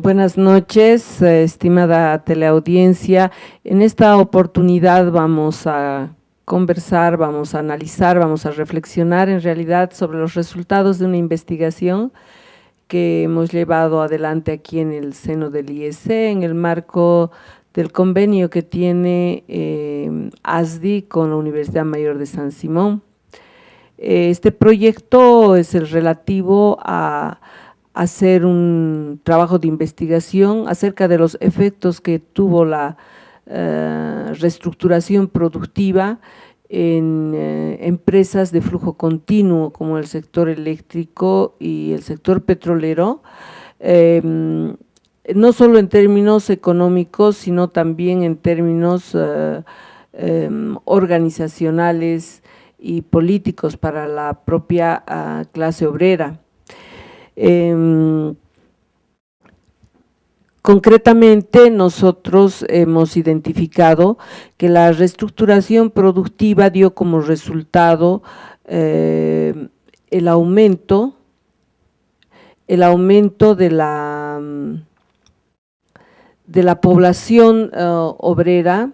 Buenas noches, estimada teleaudiencia. En esta oportunidad vamos a conversar, vamos a analizar, vamos a reflexionar en realidad sobre los resultados de una investigación que hemos llevado adelante aquí en el seno del IEC en el marco del convenio que tiene ASDI con la Universidad Mayor de San Simón. Este proyecto es el relativo a hacer un trabajo de investigación acerca de los efectos que tuvo la reestructuración productiva en empresas de flujo continuo como el sector eléctrico y el sector petrolero, no solo en términos económicos, sino también en términos organizacionales y políticos para la propia clase obrera. Concretamente, nosotros hemos identificado que la reestructuración productiva dio como resultado el aumento de la población obrera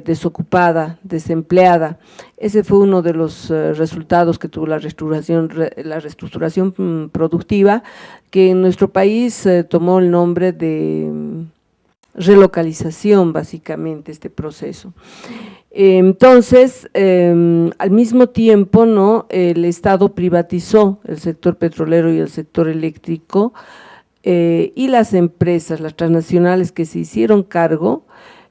desocupada, desempleada. Ese fue uno de los resultados que tuvo la reestructuración productiva, que en nuestro país tomó el nombre de relocalización, básicamente, este proceso. Entonces, al mismo tiempo, ¿no?, el Estado privatizó el sector petrolero y el sector eléctrico, y las empresas, las transnacionales que se hicieron cargo,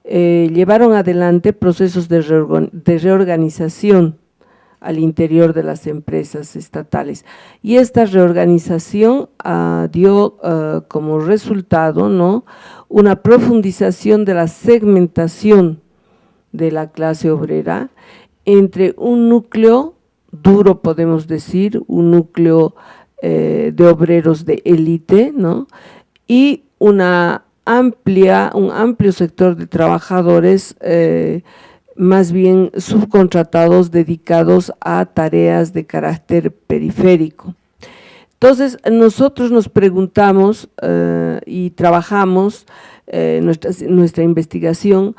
llevaron adelante procesos de reorganización al interior de las empresas estatales, y esta reorganización dio como resultado, ¿no?, una profundización de la segmentación de la clase obrera entre un núcleo duro, podemos decir, un núcleo de obreros de élite, ¿no?, y un amplio sector de trabajadores más bien subcontratados dedicados a tareas de carácter periférico. Entonces, nosotros nos preguntamos y trabajamos nuestra investigación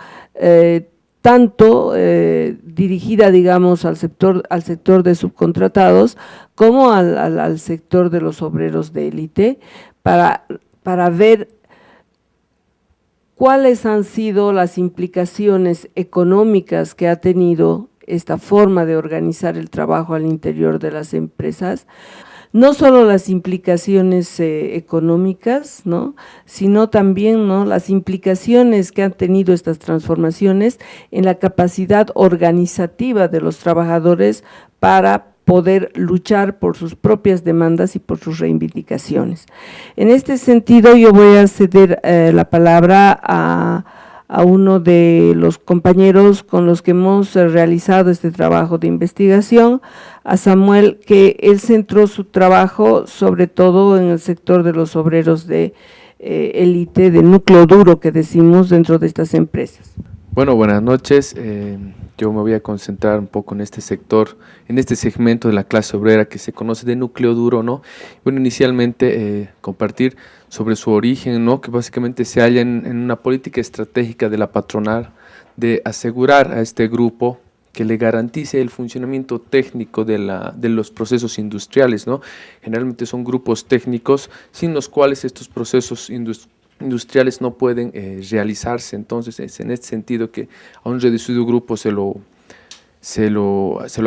tanto dirigida, digamos, al sector de subcontratados como al sector de los obreros de élite, para ver cuáles han sido las implicaciones económicas que ha tenido esta forma de organizar el trabajo al interior de las empresas, no solo las implicaciones económicas, ¿no?, sino también, ¿no?, las implicaciones que han tenido estas transformaciones en la capacidad organizativa de los trabajadores para poder luchar por sus propias demandas y por sus reivindicaciones. En este sentido, yo voy a ceder la palabra a uno de los compañeros con los que hemos realizado este trabajo de investigación, a Samuel, que él centró su trabajo sobre todo en el sector de los obreros de élite, del núcleo duro que decimos dentro de estas empresas. Bueno, buenas noches. Yo me voy a concentrar un poco en este sector, en este segmento de la clase obrera que se conoce de núcleo duro, ¿no? Bueno, inicialmente compartir sobre su origen, ¿no?, que básicamente se halla en una política estratégica de la patronal de asegurar a este grupo que le garantice el funcionamiento técnico de los procesos industriales, ¿no? Generalmente son grupos técnicos sin los cuales estos procesos industriales no pueden realizarse. Entonces es en este sentido que a un reducido grupo se lo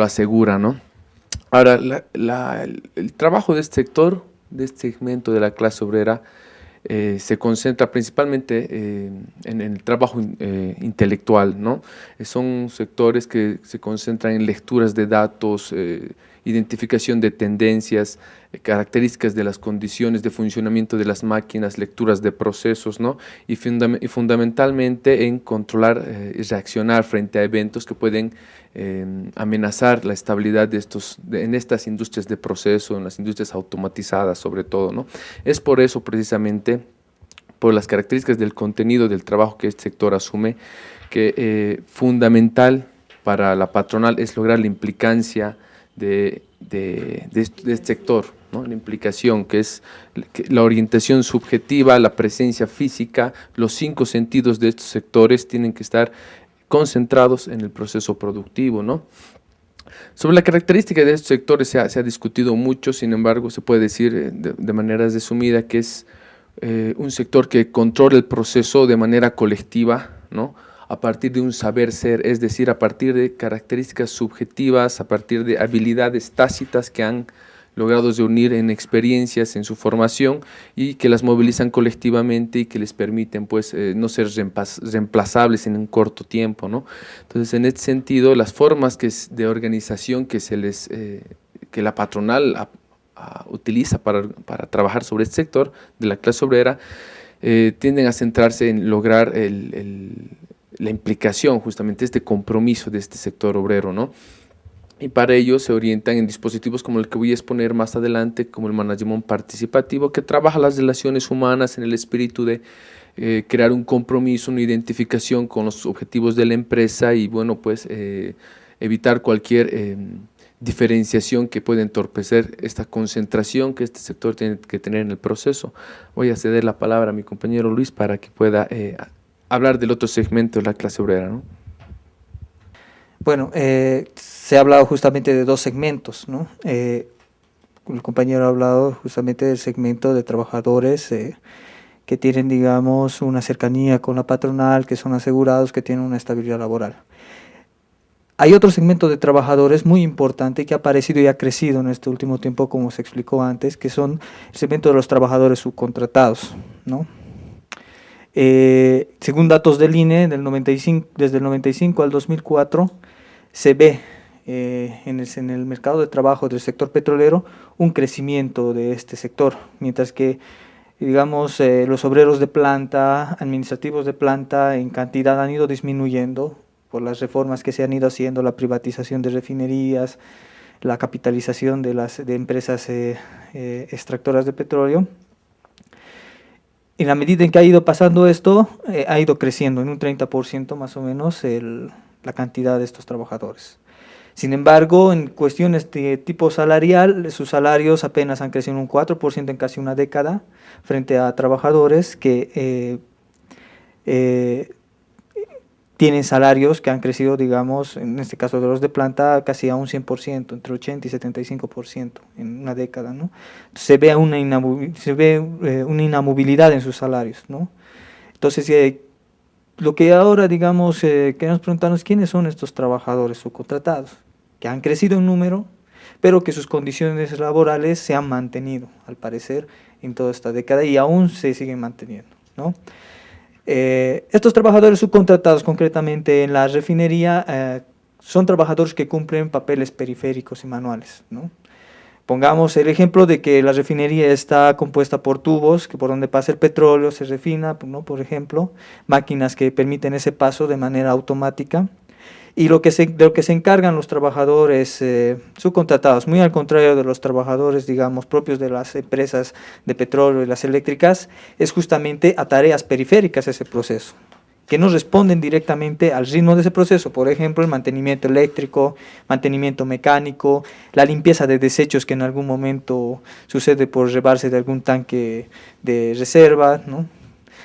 asegura, ¿no? Ahora, el trabajo de este sector, de este segmento de la clase obrera, se concentra principalmente en el trabajo intelectual, ¿no? Son sectores que se concentran en lecturas de datos, identificación de tendencias, características de las condiciones de funcionamiento de las máquinas, lecturas de procesos, ¿no?, y fundamentalmente en controlar y reaccionar frente a eventos que pueden amenazar la estabilidad en estas industrias de proceso, en las industrias automatizadas sobre todo, ¿no? Es por eso precisamente, por las características del contenido del trabajo que este sector asume, que fundamental para la patronal es lograr la implicancia de este sector ¿no? La implicación, que es la orientación subjetiva, la presencia física, los 5 sentidos de estos sectores tienen que estar concentrados en el proceso productivo, ¿no? Sobre la característica de estos sectores se ha discutido mucho, sin embargo, se puede decir de manera resumida que es un sector que controla el proceso de manera colectiva, ¿no? A partir de un saber ser, es decir, a partir de características subjetivas, a partir de habilidades tácitas que han logrado reunir en experiencias, en su formación, y que las movilizan colectivamente y que les permiten pues, no ser reemplazables en un corto tiempo, ¿no? Entonces, en este sentido, las formas de organización que que la patronal utiliza para trabajar sobre este sector de la clase obrera tienden a centrarse en lograr la implicación, justamente este compromiso de este sector obrero, ¿no? Y para ello se orientan en dispositivos como el que voy a exponer más adelante, como el management participativo, que trabaja las relaciones humanas en el espíritu de crear un compromiso, una identificación con los objetivos de la empresa y, bueno, pues evitar cualquier diferenciación que pueda entorpecer esta concentración que este sector tiene que tener en el proceso. Voy a ceder la palabra a mi compañero Luis para que pueda hablar del otro segmento de la clase obrera, ¿no? Bueno, se ha hablado justamente de 2 segmentos, ¿no? El compañero ha hablado justamente del segmento de trabajadores que tienen, digamos, una cercanía con la patronal, que son asegurados, que tienen una estabilidad laboral. Hay otro segmento de trabajadores muy importante que ha aparecido y ha crecido en este último tiempo, como se explicó antes, que son el segmento de los trabajadores subcontratados, ¿no? Según datos del INE, desde el 95 al 2004, se ve en el mercado de trabajo del sector petrolero un crecimiento de este sector, mientras que, digamos, los obreros de planta, administrativos de planta, en cantidad han ido disminuyendo por las reformas que se han ido haciendo, la privatización de refinerías, la capitalización de empresas extractoras de petróleo. En la medida en que ha ido pasando esto, ha ido creciendo en un 30% más o menos la cantidad de estos trabajadores. Sin embargo, en cuestiones de tipo salarial, sus salarios apenas han crecido un 4% en casi una década, frente a trabajadores que tienen salarios que han crecido, digamos, en este caso de los de planta, casi a un 100%, entre 80 y 75% en una década, ¿no? Entonces, se ve una inamovilidad en sus salarios, ¿no? Entonces, lo que ahora, digamos, queremos preguntarnos quiénes son estos trabajadores subcontratados, que han crecido en número, pero que sus condiciones laborales se han mantenido, al parecer, en toda esta década y aún se siguen manteniendo, ¿no? Estos trabajadores subcontratados, concretamente en la refinería, son trabajadores que cumplen papeles periféricos y manuales, ¿no? Pongamos el ejemplo de que la refinería está compuesta por tubos, que por donde pasa el petróleo se refina, ¿no? Por ejemplo, máquinas que permiten ese paso de manera automática. Y de lo que se encargan los trabajadores subcontratados, muy al contrario de los trabajadores, digamos, propios de las empresas de petróleo y las eléctricas, es justamente a tareas periféricas ese proceso, que no responden directamente al ritmo de ese proceso. Por ejemplo, el mantenimiento eléctrico, mantenimiento mecánico, la limpieza de desechos que en algún momento sucede por llevarse de algún tanque de reserva, ¿no?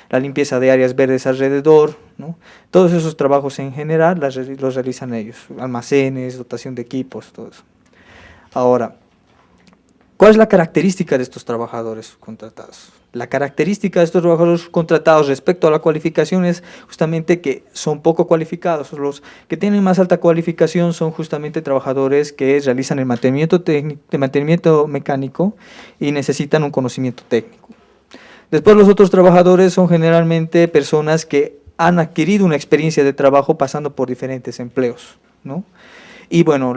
La limpieza de áreas verdes alrededor, ¿no? Todos esos trabajos en general los realizan ellos, almacenes, dotación de equipos, todo eso. Ahora, ¿cuál es la característica de estos trabajadores subcontratados? La característica de estos trabajadores subcontratados respecto a la cualificación es justamente que son poco cualificados. Los que tienen más alta cualificación son justamente trabajadores que realizan el mantenimiento mecánico y necesitan un conocimiento técnico. Después los otros trabajadores son generalmente personas que han adquirido una experiencia de trabajo pasando por diferentes empleos, ¿no? Y bueno,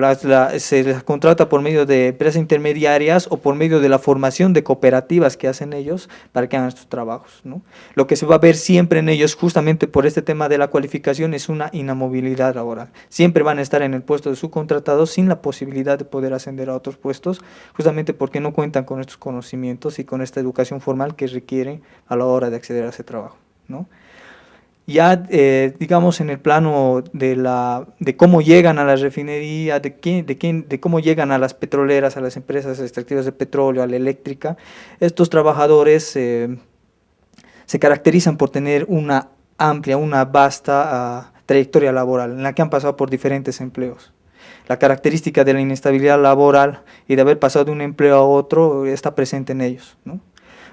se les contrata por medio de empresas intermediarias o por medio de la formación de cooperativas que hacen ellos para que hagan estos trabajos, ¿no? Lo que se va a ver siempre en ellos, justamente por este tema de la cualificación, es una inamovilidad laboral. Siempre van a estar en el puesto de subcontratados sin la posibilidad de poder ascender a otros puestos, justamente porque no cuentan con estos conocimientos y con esta educación formal que requieren a la hora de acceder a ese trabajo, ¿no? Ya, digamos, en el plano de cómo llegan a la refinería, de cómo llegan a las petroleras, a las empresas extractivas de petróleo, a la eléctrica, estos trabajadores se caracterizan por tener una amplia, una vasta trayectoria laboral en la que han pasado por diferentes empleos. La característica de la inestabilidad laboral y de haber pasado de un empleo a otro está presente en ellos, ¿no?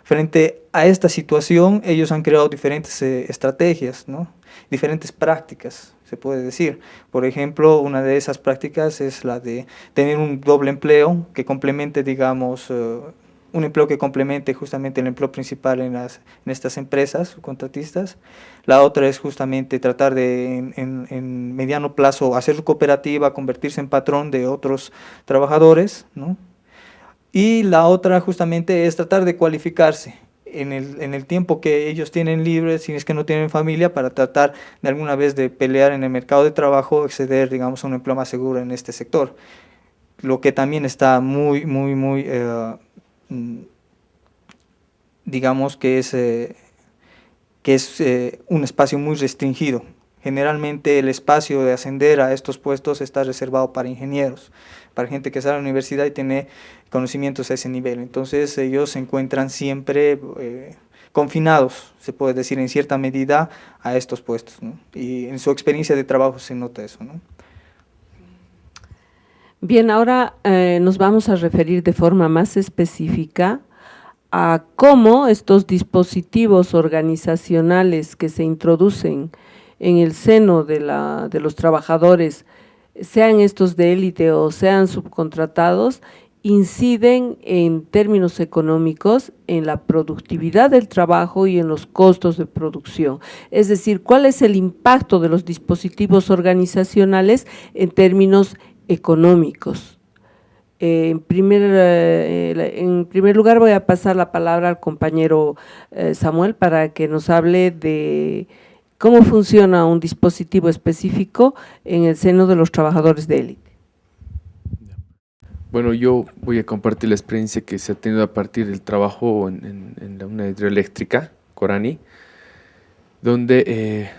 Frente a esta situación, ellos han creado diferentes estrategias, ¿no? Diferentes prácticas, se puede decir. Por ejemplo, una de esas prácticas es la de tener un doble empleo que complemente, digamos, un empleo que complemente justamente el empleo principal en estas empresas contratistas. La otra es justamente tratar de, en mediano plazo, hacer su cooperativa, convertirse en patrón de otros trabajadores, ¿no? Y la otra justamente es tratar de cualificarse en el tiempo que ellos tienen libre, si es que no tienen familia, para tratar de alguna vez de pelear en el mercado de trabajo, acceder, digamos, a un empleo más seguro en este sector. Lo que también está muy, digamos que es un espacio muy restringido. Generalmente el espacio de ascender a estos puestos está reservado para ingenieros, para gente que sale a la universidad y tiene conocimientos a ese nivel. Entonces ellos se encuentran siempre confinados, se puede decir en cierta medida, a estos puestos, ¿no? Y en su experiencia de trabajo se nota eso, ¿no? Bien, ahora nos vamos a referir de forma más específica a cómo estos dispositivos organizacionales que se introducen en el seno de los trabajadores, sean estos de élite o sean subcontratados, inciden en términos económicos en la productividad del trabajo y en los costos de producción. Es decir, ¿cuál es el impacto de los dispositivos organizacionales en términos económicos? En primer lugar voy a pasar la palabra al compañero Samuel para que nos hable de cómo funciona un dispositivo específico en el seno de los trabajadores de élite. Bueno, yo voy a compartir la experiencia que se ha tenido a partir del trabajo en una hidroeléctrica, Corani, donde,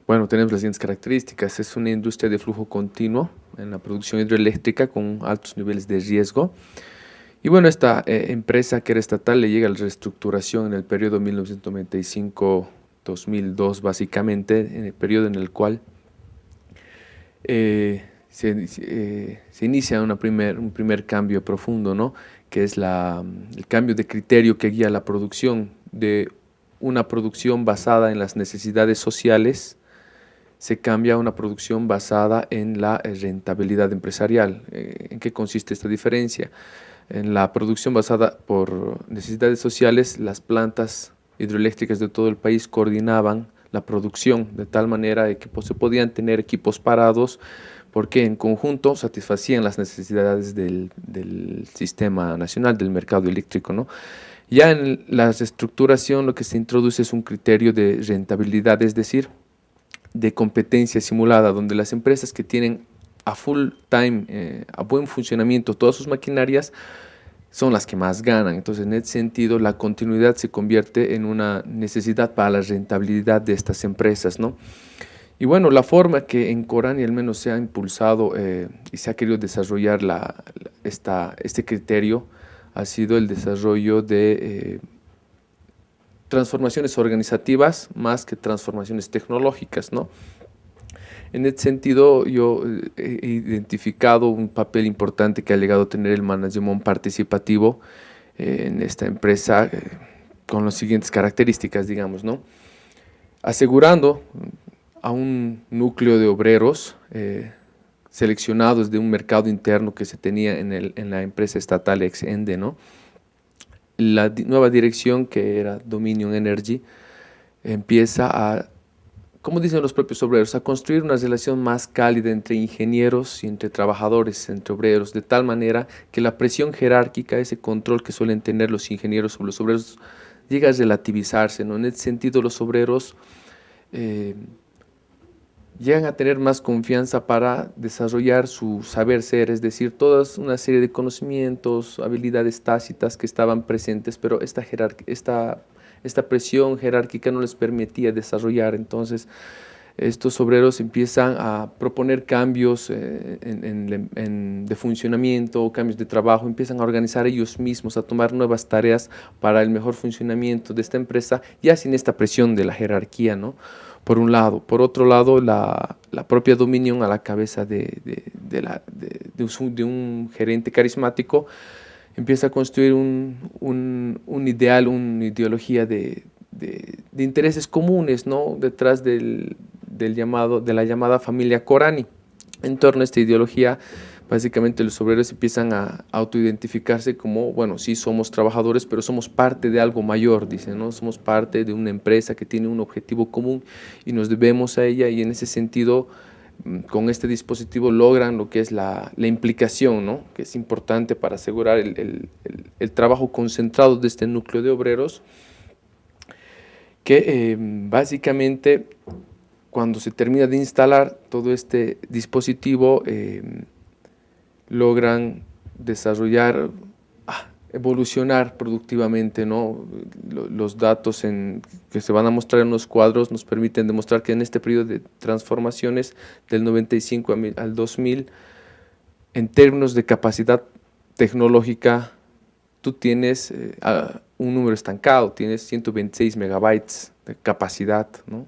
bueno, tenemos las siguientes características. Es una industria de flujo continuo en la producción hidroeléctrica con altos niveles de riesgo. Y bueno, esta empresa que era estatal le llega a la reestructuración en el periodo 1995-2002, básicamente, en el periodo en el cual se inicia un primer cambio profundo, ¿no? Que es el cambio de criterio que guía la producción, de una producción basada en las necesidades sociales, se cambia a una producción basada en la rentabilidad empresarial. ¿En qué consiste esta diferencia? En la producción basada por necesidades sociales, las plantas hidroeléctricas de todo el país coordinaban la producción de tal manera que se podían tener equipos parados porque en conjunto satisfacían las necesidades del sistema nacional, del mercado eléctrico, ¿no? Ya en la reestructuración lo que se introduce es un criterio de rentabilidad, es decir, de competencia simulada, donde las empresas que tienen a full time, a buen funcionamiento todas sus maquinarias, son las que más ganan. Entonces, en ese sentido, la continuidad se convierte en una necesidad para la rentabilidad de estas empresas, ¿no? Y bueno, la forma que en Corani al menos se ha impulsado y se ha querido desarrollar este criterio ha sido el desarrollo de transformaciones organizativas más que transformaciones tecnológicas, ¿no? En ese sentido, yo he identificado un papel importante que ha llegado a tener el management participativo en esta empresa con las siguientes características, digamos, ¿no? Asegurando a un núcleo de obreros seleccionados de un mercado interno que se tenía en la empresa estatal ex-Ende, ¿no? La nueva dirección, que era Dominion Energy, empieza a, como dicen los propios obreros, a construir una relación más cálida entre ingenieros y entre trabajadores, entre obreros, de tal manera que la presión jerárquica, ese control que suelen tener los ingenieros sobre los obreros, llega a relativizarse, ¿no? En ese sentido, los obreros llegan a tener más confianza para desarrollar su saber ser, es decir, toda una serie de conocimientos, habilidades tácitas que estaban presentes, pero esta esta presión jerárquica no les permitía desarrollar. Entonces, estos obreros empiezan a proponer cambios de funcionamiento, cambios de trabajo, empiezan a organizar ellos mismos, a tomar nuevas tareas para el mejor funcionamiento de esta empresa, ya sin esta presión de la jerarquía, ¿no? Por un lado. Por otro lado, la propia Dominion a la cabeza de un gerente carismático empieza a construir un ideal, una ideología de intereses comunes, ¿no? Detrás de la llamada familia Corani. En torno a esta ideología, básicamente los obreros empiezan a autoidentificarse como, bueno, sí somos trabajadores, pero somos parte de algo mayor, dicen, ¿no? Somos parte de una empresa que tiene un objetivo común y nos debemos a ella, y en ese sentido, con este dispositivo logran lo que es la implicación, ¿no? Que es importante para asegurar el trabajo concentrado de este núcleo de obreros, que básicamente cuando se termina de instalar todo este dispositivo, logran desarrollar, evolucionar productivamente, ¿no? Los datos que se van a mostrar en los cuadros nos permiten demostrar que en este periodo de transformaciones del 95 al 2000, en términos de capacidad tecnológica, tú tienes un número estancado, tienes 126 megabytes de capacidad, ¿no?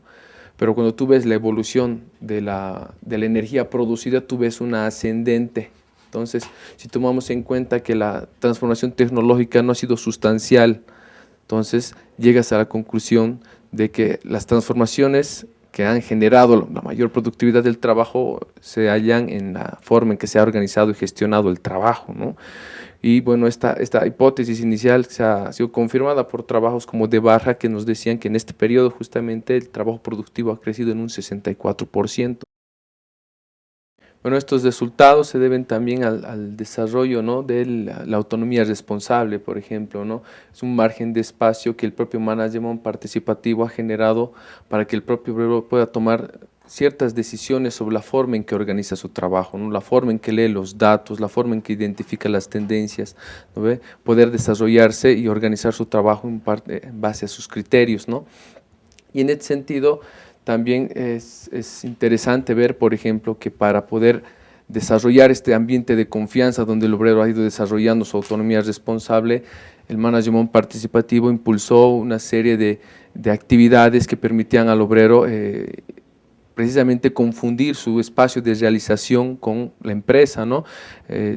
Pero cuando tú ves la evolución de la energía producida, tú ves una ascendente. Entonces, si tomamos en cuenta que la transformación tecnológica no ha sido sustancial, entonces llegas a la conclusión de que las transformaciones que han generado la mayor productividad del trabajo se hallan en la forma en que se ha organizado y gestionado el trabajo, ¿no? Y bueno, esta hipótesis inicial ha sido confirmada por trabajos como de Barra, que nos decían que en este periodo justamente el trabajo productivo ha crecido en un 64%. Bueno, estos resultados se deben también al desarrollo, ¿no? De la autonomía responsable, por ejemplo, ¿no? Es un margen de espacio que el propio management participativo ha generado para que el propio obrero pueda tomar ciertas decisiones sobre la forma en que organiza su trabajo, ¿no? La forma en que lee los datos, la forma en que identifica las tendencias, ¿no ve? Poder desarrollarse y organizar su trabajo en base a sus criterios, ¿no? Y en este sentido, también es interesante ver, por ejemplo, que para poder desarrollar este ambiente de confianza donde el obrero ha ido desarrollando su autonomía responsable, el management participativo impulsó una serie de actividades que permitían al obrero precisamente confundir su espacio de realización con la empresa, ¿no?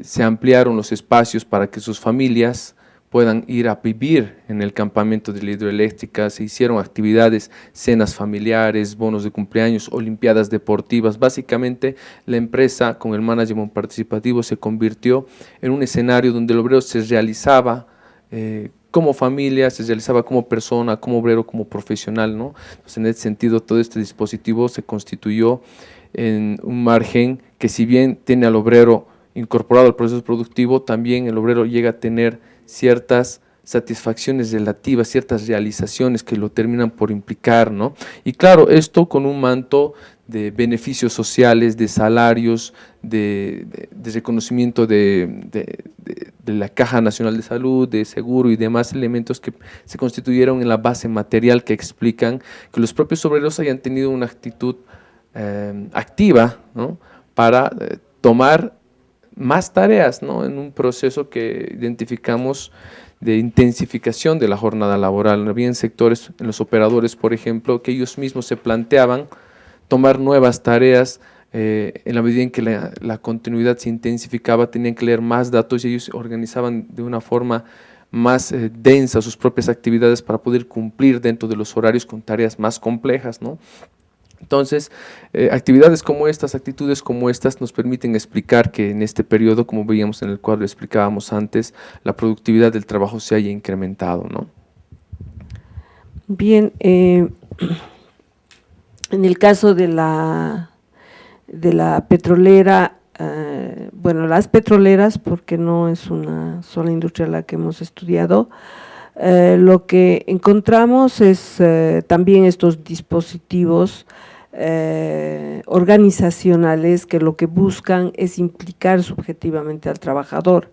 Se ampliaron los espacios para que sus familias puedan ir a vivir en el campamento de la hidroeléctrica, se hicieron actividades, cenas familiares, bonos de cumpleaños, olimpiadas deportivas. Básicamente la empresa con el management participativo se convirtió en un escenario donde el obrero se realizaba como familia, se realizaba como persona, como obrero, como profesional, ¿no? Entonces, en ese sentido, todo este dispositivo se constituyó en un margen que, si bien tiene al obrero incorporado al proceso productivo, también el obrero llega a tener ciertas satisfacciones relativas, ciertas realizaciones que lo terminan por implicar, ¿no? Y claro, esto con un manto de beneficios sociales, de salarios, de reconocimiento de la Caja Nacional de Salud, de seguro y demás elementos que se constituyeron en la base material que explican que los propios obreros hayan tenido una actitud activa, ¿no? Para tomar más tareas, ¿no? En un proceso que identificamos de intensificación de la jornada laboral. Había sectores, en los operadores, por ejemplo, que ellos mismos se planteaban tomar nuevas tareas, en la medida en que la continuidad se intensificaba, tenían que leer más datos y ellos organizaban de una forma más densa sus propias actividades para poder cumplir dentro de los horarios con tareas más complejas, ¿no? Entonces, actividades como estas, actitudes como estas nos permiten explicar que en este periodo, como veíamos en el cuadro, explicábamos antes, la productividad del trabajo se haya incrementado, ¿no? Bien, en el caso de la petrolera, bueno, las petroleras, porque no es una sola industria la que hemos estudiado, lo que encontramos es también estos dispositivos organizacionales que lo que buscan es implicar subjetivamente al trabajador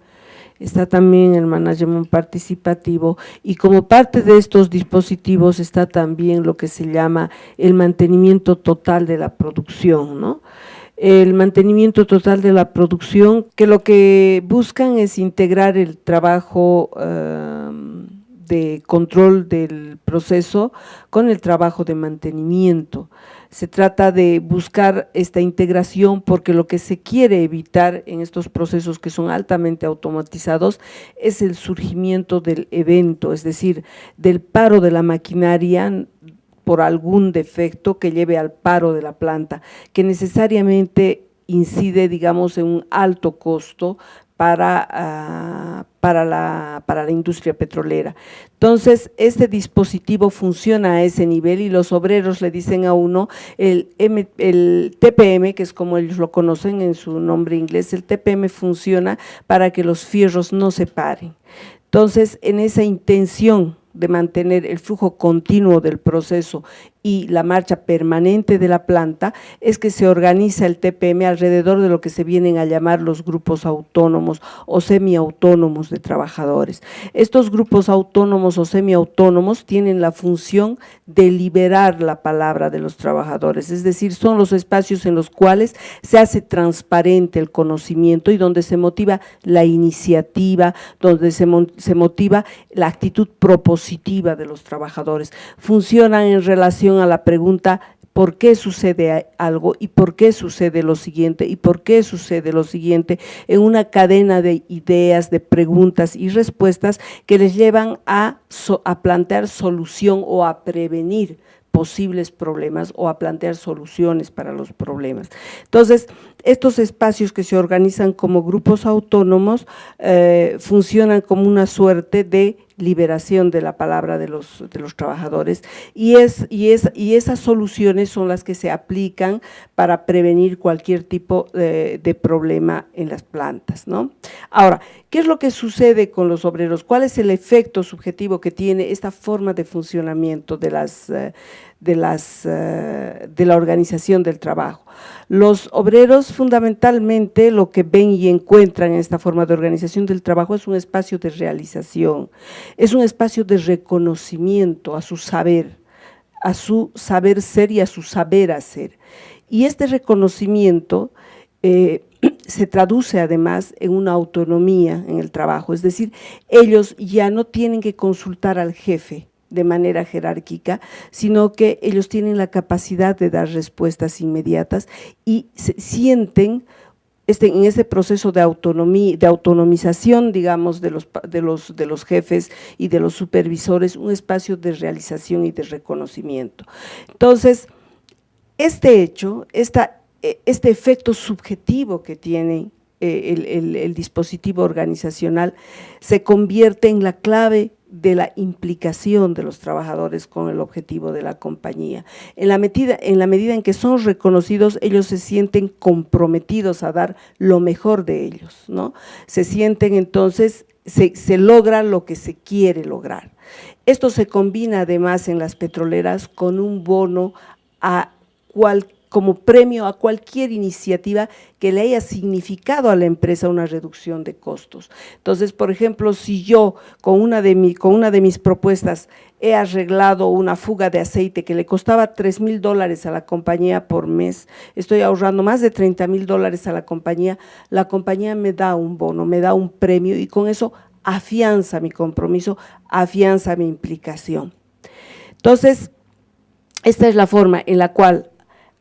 está también el management participativo, y como parte de estos dispositivos está también lo que se llama el mantenimiento total de la producción, ¿no? El mantenimiento total de la producción, que lo que buscan es integrar el trabajo de control del proceso con el trabajo de mantenimiento. Se trata de buscar esta integración porque lo que se quiere evitar en estos procesos que son altamente automatizados es el surgimiento del evento, es decir, del paro de la maquinaria por algún defecto que lleve al paro de la planta, que necesariamente incide, digamos, en un alto costo para la industria petrolera. Entonces, este dispositivo funciona a ese nivel y los obreros le dicen a uno, el TPM, que es como ellos lo conocen en su nombre inglés, el TPM funciona para que los fierros no se paren. Entonces, en esa intención de mantener el flujo continuo del proceso y la marcha permanente de la planta, es que se organiza el TPM alrededor de lo que se vienen a llamar los grupos autónomos o semiautónomos de trabajadores. Estos grupos autónomos o semiautónomos tienen la función de liberar la palabra de los trabajadores, es decir, son los espacios en los cuales se hace transparente el conocimiento y donde se motiva la iniciativa, donde se motiva la actitud propositiva de los trabajadores. Funcionan en relación a la pregunta ¿por qué sucede algo y por qué sucede lo siguiente y por qué sucede lo siguiente? En una cadena de ideas, de preguntas y respuestas que les llevan a plantear solución o a prevenir posibles problemas o a plantear soluciones para los problemas. Entonces, estos espacios que se organizan como grupos autónomos funcionan como una suerte de liberación de la palabra de los trabajadores y esas soluciones son las que se aplican para prevenir cualquier tipo de problema en las plantas, ¿no? Ahora, ¿qué es lo que sucede con los obreros? ¿Cuál es el efecto subjetivo que tiene esta forma de funcionamiento de la organización del trabajo? Los obreros fundamentalmente lo que ven y encuentran en esta forma de organización del trabajo es un espacio de realización, es un espacio de reconocimiento a su saber ser y a su saber hacer. Y este reconocimiento se traduce además en una autonomía en el trabajo, es decir, ellos ya no tienen que consultar al jefe de manera jerárquica, sino que ellos tienen la capacidad de dar respuestas inmediatas y se sienten en ese proceso de autonomía, de autonomización, digamos, de los jefes y de los supervisores, un espacio de realización y de reconocimiento. Entonces, este hecho, este efecto subjetivo que tiene el dispositivo organizacional se convierte en la clave de la implicación de los trabajadores con el objetivo de la compañía. En la medida en que son reconocidos, ellos se sienten comprometidos a dar lo mejor de ellos, ¿no? Se sienten entonces, se logra lo que se quiere lograr. Esto se combina además en las petroleras con un bono como premio a cualquier iniciativa que le haya significado a la empresa una reducción de costos. Entonces, por ejemplo, si yo con una de mis propuestas he arreglado una fuga de aceite que le costaba $3,000 a la compañía por mes, estoy ahorrando más de $30,000 a la compañía me da un bono, me da un premio y con eso afianza mi compromiso, afianza mi implicación. Entonces, esta es la forma en la cual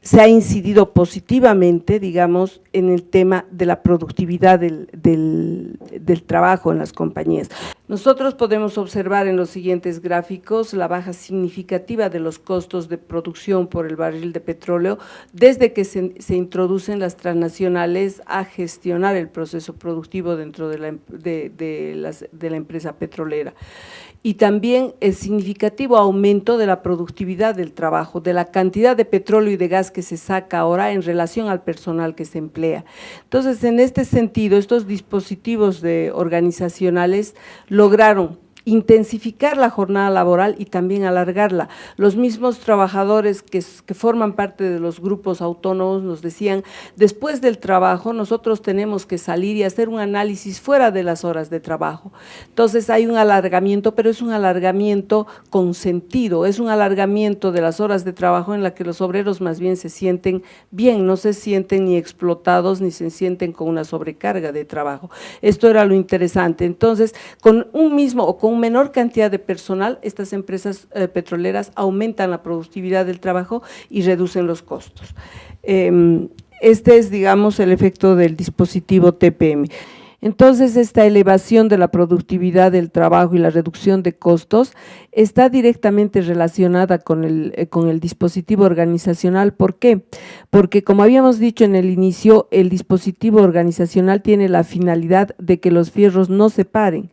se ha incidido positivamente, digamos, en el tema de la productividad del trabajo en las compañías. Nosotros podemos observar en los siguientes gráficos la baja significativa de los costos de producción por el barril de petróleo desde que se introducen las transnacionales a gestionar el proceso productivo dentro de la empresa petrolera. Y también el significativo aumento de la productividad del trabajo, de la cantidad de petróleo y de gas que se saca ahora en relación al personal que se emplea. Entonces, en este sentido, estos dispositivos organizacionales lograron intensificar la jornada laboral y también alargarla. Los mismos trabajadores que forman parte de los grupos autónomos nos decían, después del trabajo nosotros tenemos que salir y hacer un análisis fuera de las horas de trabajo. Entonces hay un alargamiento, pero es un alargamiento con sentido, es un alargamiento de las horas de trabajo en la que los obreros más bien se sienten bien, no se sienten ni explotados ni se sienten con una sobrecarga de trabajo. Esto era lo interesante. Entonces, con un mismo o con menor cantidad de personal, estas empresas petroleras aumentan la productividad del trabajo y reducen los costos. Este es, digamos, el efecto del dispositivo TPM. Entonces, esta elevación de la productividad del trabajo y la reducción de costos está directamente relacionada con el dispositivo organizacional. ¿Por qué? Porque, como habíamos dicho en el inicio, el dispositivo organizacional tiene la finalidad de que los fierros no se paren.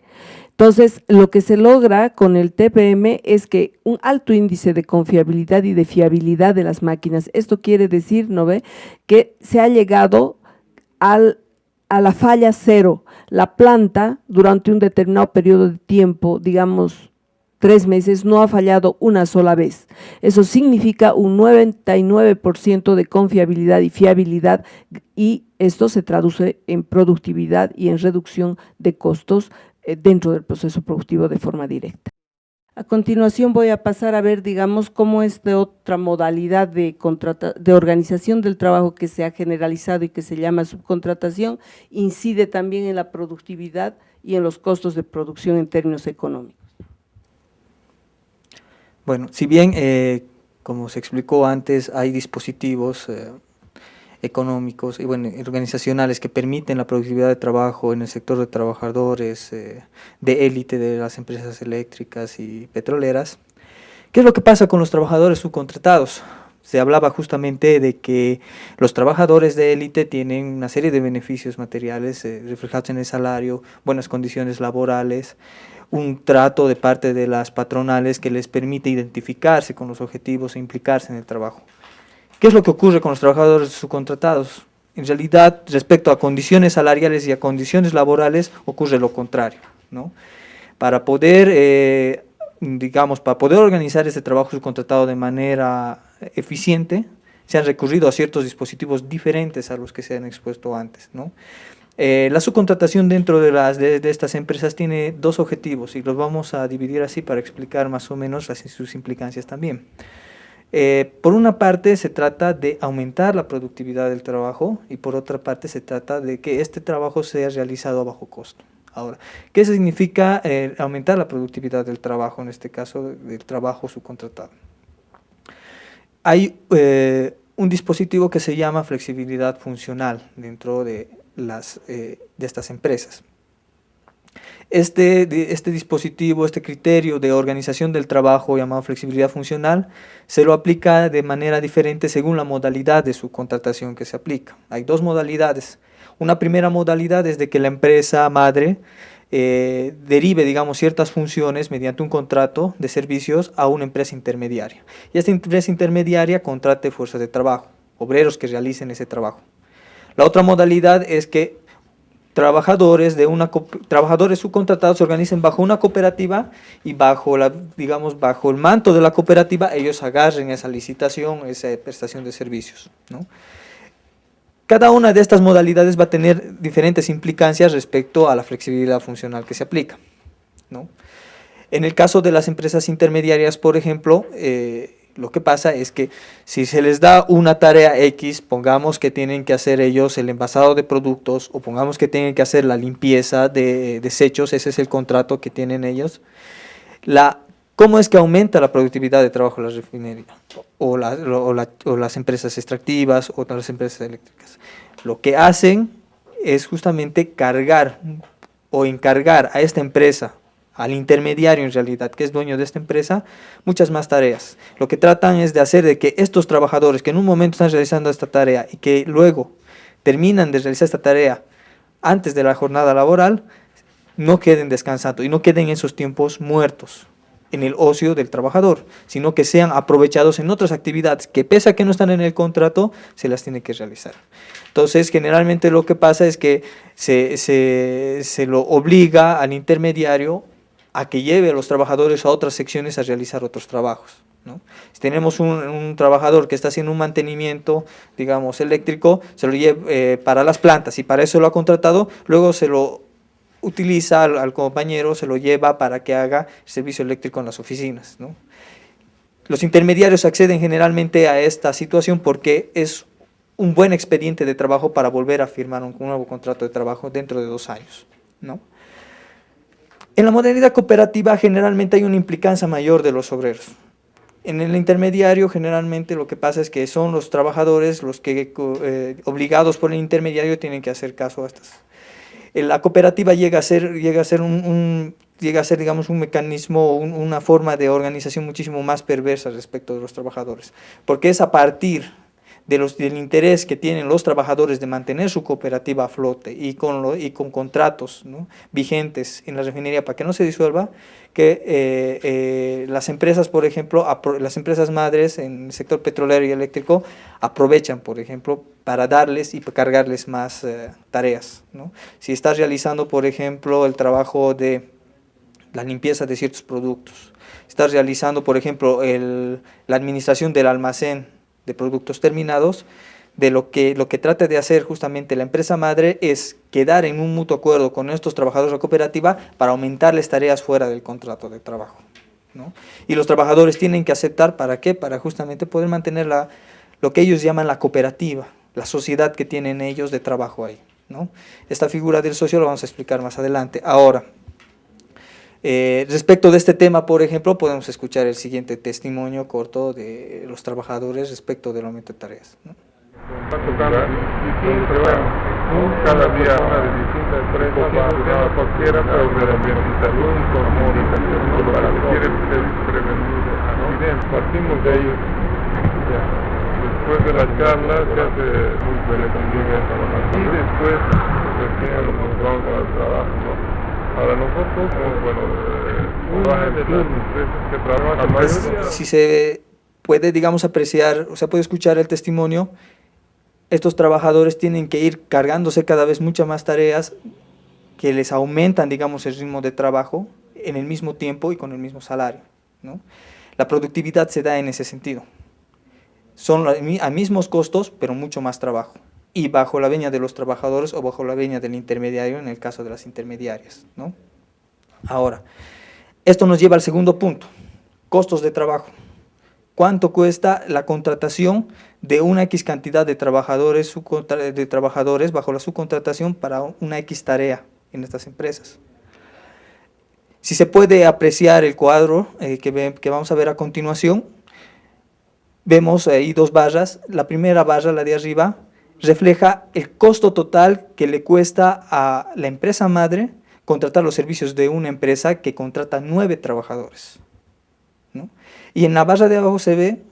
Entonces, lo que se logra con el TPM es que un alto índice de confiabilidad y de fiabilidad de las máquinas. Esto quiere decir, ¿no ve?, que se ha llegado a la falla cero. La planta, durante un determinado periodo de tiempo, digamos 3 meses, no ha fallado una sola vez. Eso significa un 99% de confiabilidad y fiabilidad, y esto se traduce en productividad y en reducción de costos dentro del proceso productivo de forma directa. A continuación voy a pasar a ver, digamos, cómo esta otra modalidad de organización del trabajo que se ha generalizado y que se llama subcontratación incide también en la productividad y en los costos de producción en términos económicos. Bueno, si bien, como se explicó antes, hay dispositivos económicos y bueno, organizacionales que permiten la productividad de trabajo en el sector de trabajadores de élite de las empresas eléctricas y petroleras. ¿Qué es lo que pasa con los trabajadores subcontratados? Se hablaba justamente de que los trabajadores de élite tienen una serie de beneficios materiales reflejados en el salario, buenas condiciones laborales, un trato de parte de las patronales que les permite identificarse con los objetivos e implicarse en el trabajo. ¿Qué es lo que ocurre con los trabajadores subcontratados? En realidad, respecto a condiciones salariales y a condiciones laborales, ocurre lo contrario, ¿no? Para poder, para poder organizar este trabajo subcontratado de manera eficiente, se han recurrido a ciertos dispositivos diferentes a los que se han expuesto antes, ¿no? La subcontratación dentro de estas empresas tiene 2 objetivos y los vamos a dividir así para explicar más o menos sus implicancias también. Por una parte se trata de aumentar la productividad del trabajo y por otra parte se trata de que este trabajo sea realizado a bajo costo. Ahora, ¿qué significa aumentar la productividad del trabajo, en este caso del trabajo subcontratado? Hay un dispositivo que se llama flexibilidad funcional dentro de estas empresas. Este dispositivo, este criterio de organización del trabajo llamado flexibilidad funcional, se lo aplica de manera diferente según la modalidad de subcontratación que se aplica. Hay 2 modalidades. Una primera modalidad es de que la empresa madre derive, digamos, ciertas funciones mediante un contrato de servicios a una empresa intermediaria. Y esta empresa intermediaria contrate fuerzas de trabajo, obreros que realicen ese trabajo. La otra modalidad es que trabajadores subcontratados se organicen bajo una cooperativa y bajo el manto de la cooperativa ellos agarren esa licitación, esa prestación de servicios, ¿no? Cada una de estas modalidades va a tener diferentes implicancias respecto a la flexibilidad funcional que se aplica, ¿no? En el caso de las empresas intermediarias, por ejemplo, lo que pasa es que si se les da una tarea X, pongamos que tienen que hacer ellos el envasado de productos o pongamos que tienen que hacer la limpieza de desechos, ese es el contrato que tienen ellos. ¿Cómo es que aumenta la productividad de trabajo de la refinería o las empresas extractivas o las empresas eléctricas? Lo que hacen es justamente cargar o encargar a esta empresa, al intermediario en realidad, que es dueño de esta empresa, muchas más tareas. Lo que tratan es de hacer de que estos trabajadores que en un momento están realizando esta tarea y que luego terminan de realizar esta tarea antes de la jornada laboral, no queden descansando y no queden en esos tiempos muertos en el ocio del trabajador, sino que sean aprovechados en otras actividades que pese a que no están en el contrato, se las tiene que realizar. Entonces, generalmente lo que pasa es que se lo obliga al intermediario a que lleve a los trabajadores a otras secciones a realizar otros trabajos, ¿no? Si tenemos un trabajador que está haciendo un mantenimiento, digamos, eléctrico, se lo lleva para las plantas y para eso lo ha contratado, luego se lo utiliza al compañero, se lo lleva para que haga servicio eléctrico en las oficinas, ¿no? Los intermediarios acceden generalmente a esta situación porque es un buen expediente de trabajo para volver a firmar un nuevo contrato de trabajo dentro de 2 años, ¿no? En la modalidad cooperativa generalmente hay una implicancia mayor de los obreros. En el intermediario generalmente lo que pasa es que son los trabajadores los que obligados por el intermediario tienen que hacer caso a estas. La cooperativa llega a ser digamos un mecanismo, una forma de organización muchísimo más perversa respecto de los trabajadores, porque es a partir del interés que tienen los trabajadores de mantener su cooperativa a flote y con contratos, ¿no?, vigentes en la refinería para que no se disuelva, que las empresas, por ejemplo, las empresas madres en el sector petrolero y eléctrico aprovechan, por ejemplo, para darles y cargarles más tareas, ¿no? Si estás realizando, por ejemplo, el trabajo de la limpieza de ciertos productos, estás realizando, por ejemplo, la administración del almacén de productos terminados, lo que trata de hacer justamente la empresa madre es quedar en un mutuo acuerdo con estos trabajadores de la cooperativa para aumentarles tareas fuera del contrato de trabajo, ¿no? Y los trabajadores tienen que aceptar, ¿para qué? Para justamente poder mantener lo que ellos llaman la cooperativa, la sociedad que tienen ellos de trabajo ahí, ¿no? Esta figura del socio lo vamos a explicar más adelante. Ahora, respecto de este tema, por ejemplo, podemos escuchar el siguiente testimonio corto de los trabajadores respecto del aumento de tareas, ¿no? Cada día una de distintas empresas, cualquiera, pero de ambientalización y comunicación para que quieren prevenir accidentes. Partimos de ahí. Después de la charla se hace muy buen entendimiento y después recién nos vamos al trabajo, ¿no? Para nosotros, bueno, de las empresas que trabajan, Pues, si se puede, digamos, apreciar, o sea, puede escuchar el testimonio, estos trabajadores tienen que ir cargándose cada vez muchas más tareas que les aumentan, digamos, el ritmo de trabajo en el mismo tiempo y con el mismo salario, ¿no? La productividad se da en ese sentido. Son a mismos costos, pero mucho más trabajo. Y bajo la veña de los trabajadores o bajo la veña del intermediario, en el caso de las intermediarias, ¿no? Ahora, esto nos lleva al segundo punto, costos de trabajo. ¿Cuánto cuesta la contratación de una X cantidad de trabajadores bajo la subcontratación para una X tarea en estas empresas? Si se puede apreciar el cuadro que vamos a ver a continuación, vemos ahí 2 barras. La primera barra, la de arriba, refleja el costo total que le cuesta a la empresa madre contratar los servicios de una empresa que contrata 9 trabajadores, ¿no? Y en la barra de abajo se ve